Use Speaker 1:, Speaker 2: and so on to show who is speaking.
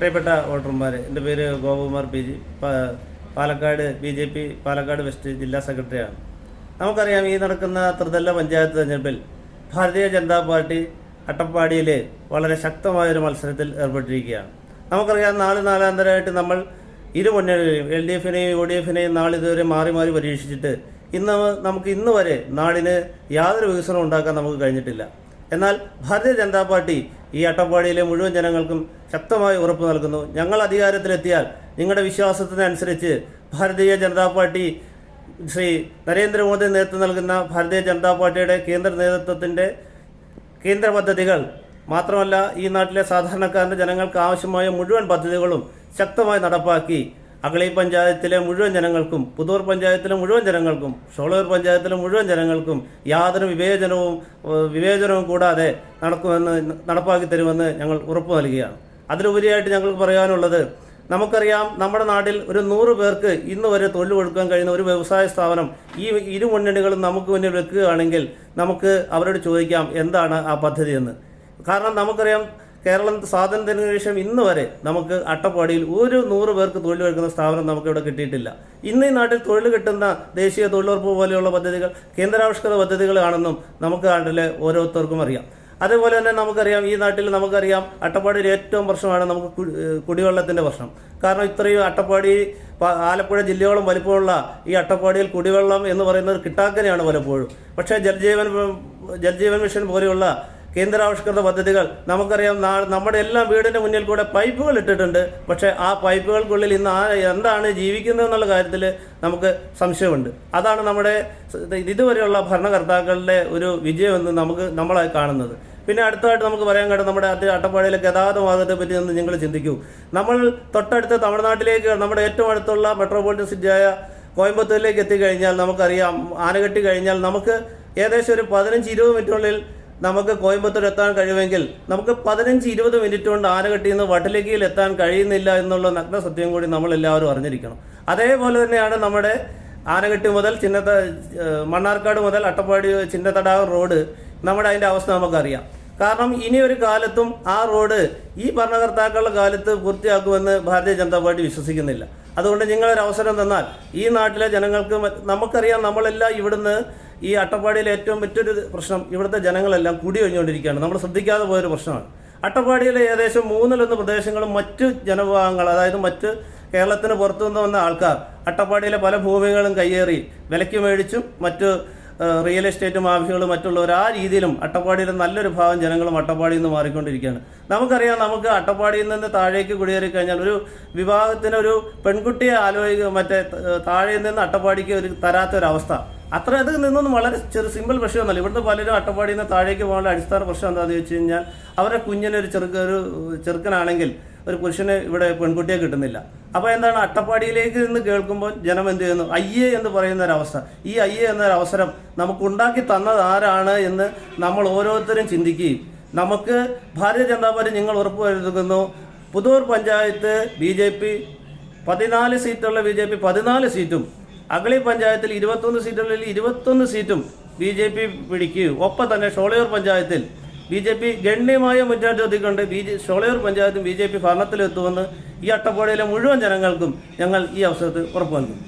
Speaker 1: പ്രിയപ്പെട്ട വോട്ടർമാരെ, എൻ്റെ പേര് Gopakumar P G, Palakkad BJP Palakkad west ജില്ലാ സെക്രട്ടറിയാണ്. നമുക്കറിയാം, ഈ നടക്കുന്ന ത്രിതല പഞ്ചായത്ത് തെരഞ്ഞെടുപ്പിൽ ഭാരതീയ ജനതാ പാർട്ടി അട്ടപ്പാടിയിൽ വളരെ ശക്തമായൊരു മത്സരത്തിൽ ഏർപ്പെട്ടിരിക്കുകയാണ്. നമുക്കറിയാം, നാലാന്തരമായിട്ട് നമ്മൾ ഇരു മുന്നണികളെയും LDFനെയും UDFനെയും നാളിതുവരെ മാറി മാറി പരീക്ഷിച്ചിട്ട് ഇന്ന് വരെ നാടിന് യാതൊരു വികസനം ഉണ്ടാക്കാൻ നമുക്ക് കഴിഞ്ഞിട്ടില്ല. എന്നാൽ ഭാരതീയ ജനതാ പാർട്ടി ഈ അട്ടപ്പാടിയിലെ മുഴുവൻ ജനങ്ങൾക്കും ശക്തമായി ഉറപ്പ് നൽകുന്നു. ഞങ്ങൾ അധികാരത്തിലെത്തിയാൽ നിങ്ങളുടെ വിശ്വാസത്തിനനുസരിച്ച് ഭാരതീയ ജനതാ പാർട്ടി ശ്രീ നരേന്ദ്രമോദി നേതൃത്വം നൽകുന്ന ഭാരതീയ ജനതാ പാർട്ടിയുടെ കേന്ദ്ര നേതൃത്വത്തിൻ്റെ കേന്ദ്ര പദ്ധതികൾ മാത്രമല്ല, ഈ നാട്ടിലെ സാധാരണക്കാരൻ്റെ ജനങ്ങൾക്ക് ആവശ്യമായ മുഴുവൻ പദ്ധതികളും ശക്തമായി നടപ്പാക്കി അഗളി പഞ്ചായത്തിലെ മുഴുവൻ ജനങ്ങൾക്കും, പുതൂർ പഞ്ചായത്തിലെ മുഴുവൻ ജനങ്ങൾക്കും, ഷോളയൂർ പഞ്ചായത്തിലെ മുഴുവൻ ജനങ്ങൾക്കും യാതൊരു വിവേചനവും കൂടാതെ നടപ്പാക്കി തരുമെന്ന് ഞങ്ങൾ ഉറപ്പ് നൽകുകയാണ്. അതിലുപരിയായിട്ട് ഞങ്ങൾക്ക് പറയാനുള്ളത്, നമുക്കറിയാം, നമ്മുടെ നാട്ടിൽ ഒരു 100 പേർക്ക് ഇന്ന് വരെ തൊഴിൽ കൊടുക്കാൻ കഴിയുന്ന ഒരു വ്യവസായ സ്ഥാപനം ഈ ഇരു മുന്നണികളും നമുക്ക് മുന്നിൽ വെക്കുകയാണെങ്കിൽ നമുക്ക് അവരോട് ചോദിക്കാം എന്താണ് ആ പദ്ധതി എന്ന്. കാരണം നമുക്കറിയാം, കേരളം സ്വാതന്ത്ര്യത്തിന് ശേഷം ഇന്ന് വരെ നമുക്ക് അട്ടപ്പാടിയിൽ ഒരു 100 പേർക്ക് തൊഴിൽ കൊടുക്കുന്ന സ്ഥാപനം നമുക്കിവിടെ കിട്ടിയിട്ടില്ല. ഇന്ന് ഈ നാട്ടിൽ തൊഴിൽ കിട്ടുന്ന ദേശീയ തൊഴിലുറപ്പ് പോലെയുള്ള പദ്ധതികൾ കേന്ദ്രാവിഷ്കൃത പദ്ധതികളാണെന്നും നമുക്ക് നാട്ടിലെ ഓരോരുത്തർക്കും അറിയാം. അതേപോലെ തന്നെ നമുക്കറിയാം, ഈ നാട്ടിൽ നമുക്കറിയാം, അട്ടപ്പാടിയിൽ ഏറ്റവും പ്രശ്നമാണ് നമുക്ക് കുടിവെള്ളത്തിൻ്റെ പ്രശ്നം. കാരണം ഇത്രയും അട്ടപ്പാടി ആലപ്പുഴ ജില്ലയോളം വലിപ്പമുള്ള ഈ അട്ടപ്പാടിയിൽ കുടിവെള്ളം എന്ന് പറയുന്നത് കിട്ടാക്കനെയാണ് പലപ്പോഴും. പക്ഷേ ജൽജീവൻ മിഷൻ പോലെയുള്ള കേന്ദ്രാവിഷ്കൃത പദ്ധതികൾ നമുക്കറിയാം, നമ്മുടെ എല്ലാ വീടിൻ്റെ മുന്നിൽ കൂടെ പൈപ്പുകൾ ഇട്ടിട്ടുണ്ട്. പക്ഷേ ആ പൈപ്പുകൾക്കുള്ളിൽ ഇന്ന് എന്താണ് ജീവിക്കുന്നത് എന്നുള്ള കാര്യത്തിൽ നമുക്ക് സംശയമുണ്ട്. അതാണ് നമ്മുടെ ഇതുവരെയുള്ള ഭരണകർത്താക്കളുടെ ഒരു വിജയമെന്ന് നമ്മളായി കാണുന്നത്. പിന്നെ അടുത്തതായിട്ട് നമുക്ക് പറയാൻ കഴിയും, നമ്മുടെ അട്ടപ്പാടിയിലെ ഗതാഗത മാർഗത്തെ പറ്റി ഒന്ന് നിങ്ങൾ ചിന്തിക്കൂ. നമ്മൾ തൊട്ടടുത്ത് തമിഴ്നാട്ടിലേക്ക്, നമ്മുടെ ഏറ്റവും അടുത്തുള്ള മെട്രോപൊളിറ്റൻ സിറ്റിയായ കോയമ്പത്തൂരിലേക്ക് എത്തിക്കഴിഞ്ഞാൽ നമുക്കറിയാം, ആനകെട്ടി കഴിഞ്ഞാൽ നമുക്ക് ഏകദേശം ഒരു 15-20 മിനിറ്റിനുള്ളിൽ നമുക്ക് കോയമ്പത്തൂർ എത്താൻ കഴിയുമെങ്കിൽ നമുക്ക് 15-20 മിനിറ്റ് കൊണ്ട് ആനകെട്ടിയിൽ നിന്ന് വട്ടലക്കിയിൽ എത്താൻ കഴിയുന്നില്ല എന്നുള്ള നഗ്ന സത്യം കൂടി നമ്മളെല്ലാവരും അറിഞ്ഞിരിക്കണം. അതേപോലെ തന്നെയാണ് നമ്മുടെ ആനകെട്ടി മുതൽ മണ്ണാർക്കാട് മുതൽ അട്ടപ്പാടി ചിന്നത്തടാകം റോഡ്, അതിൻ്റെ അവസ്ഥ നമുക്കറിയാം. കാരണം ഇനി ഒരു കാലത്തും ആ റോഡ് ഈ ഭരണകർത്താക്കളുടെ കാലത്ത് പൂർത്തിയാക്കുമെന്ന് ഭാരതീയ ജനതാ പാർട്ടി വിശ്വസിക്കുന്നില്ല. അതുകൊണ്ട് നിങ്ങളൊരു അവസരം തന്നാൽ ഈ നാട്ടിലെ ജനങ്ങൾക്ക്, നമുക്കറിയാം, നമ്മളെല്ലാം ഇവിടുന്ന് ഈ അട്ടപ്പാടിയിലെ ഏറ്റവും മറ്റൊരു പ്രശ്നം, ഇവിടുത്തെ ജനങ്ങളെല്ലാം കുടി ഒഴിഞ്ഞുകൊണ്ടിരിക്കുകയാണ്. നമ്മൾ ശ്രദ്ധിക്കാതെ പോയൊരു പ്രശ്നമാണ്. അട്ടപ്പാടിയിലെ ഏകദേശം 1/3 പ്രദേശങ്ങളും മറ്റു ജനവിഭാഗങ്ങൾ, അതായത് മറ്റ് കേരളത്തിന് പുറത്തുനിന്ന് വന്ന ആൾക്കാർ അട്ടപ്പാടിയിലെ പല ഭൂമികളും കയ്യേറി വിലയ്ക്ക് മേടിച്ചും മറ്റു റിയൽ എസ്റ്റേറ്റ് മാഫിയകളും മറ്റുള്ളവർ ആ രീതിയിലും അട്ടപ്പാടിയിലെ നല്ലൊരു ഭാഗം ജനങ്ങളും അട്ടപ്പാടിയിൽ നിന്ന് മാറിക്കൊണ്ടിരിക്കുകയാണ്. നമുക്കറിയാം, നമുക്ക് അട്ടപ്പാടിയിൽ നിന്ന് താഴേക്ക് കുടിയേറി കഴിഞ്ഞാൽ ഒരു വിവാഹത്തിന് പെൺകുട്ടിയെ താഴെ നിന്ന് അട്ടപ്പാടിക്ക് തരാത്തൊരവസ്ഥ, അത് നിന്നൊന്നും വളരെ സിമ്പിൾ പ്രശ്നമൊന്നുമല്ല. ഇവിടുത്തെ പലരും അട്ടപ്പാടിയിൽ നിന്ന് താഴേക്ക് പോകാനുള്ള അടിസ്ഥാന പ്രശ്നം എന്താണെന്ന് വെച്ച് കഴിഞ്ഞാൽ, അവരുടെ കുഞ്ഞിനൊരു ചെറുക്കനാണെങ്കിൽ ഒരു പുരുഷന് ഇവിടെ പെൺകുട്ടിയെ കിട്ടുന്നില്ല. അപ്പോൾ എന്താണ്, അട്ടപ്പാടിയിലേക്ക് നിന്ന് കേൾക്കുമ്പോൾ ജനം എന്ത് ചെയ്യുന്നു, അയ്യേ എന്ന് പറയുന്ന ഒരവസ്ഥ. ഈ അയ്യേ എന്നൊരവസരം നമുക്കുണ്ടാക്കി തന്നത് ആരാണ് എന്ന് നമ്മൾ ഓരോരുത്തരും ചിന്തിക്കുകയും, നമുക്ക് ഭാരതീയ ജനതാ പാർട്ടി നിങ്ങൾ ഉറപ്പുവരുത്തുന്നു, പുതൂർ പഞ്ചായത്ത് BJP 14 സീറ്റുള്ള BJP 14 സീറ്റും, അഗളി പഞ്ചായത്തിൽ 21 സീറ്റുകളിൽ 21 സീറ്റും BJP പിടിക്കുകയും, ഒപ്പം തന്നെ ഷോളയൂർ പഞ്ചായത്തിൽ BJP ഗണ്യമായ മുന്നേറ്റത്തിക്കൊണ്ട് ഷോളയൂർ പഞ്ചായത്തും BJP ഭരണത്തിലെത്തുമെന്ന് ഈ അട്ടപ്പാടിയിലെ മുഴുവൻ ജനങ്ങൾക്കും ഞങ്ങൾ ഈ അവസരത്തിൽ ഉറപ്പു നൽകുന്നു.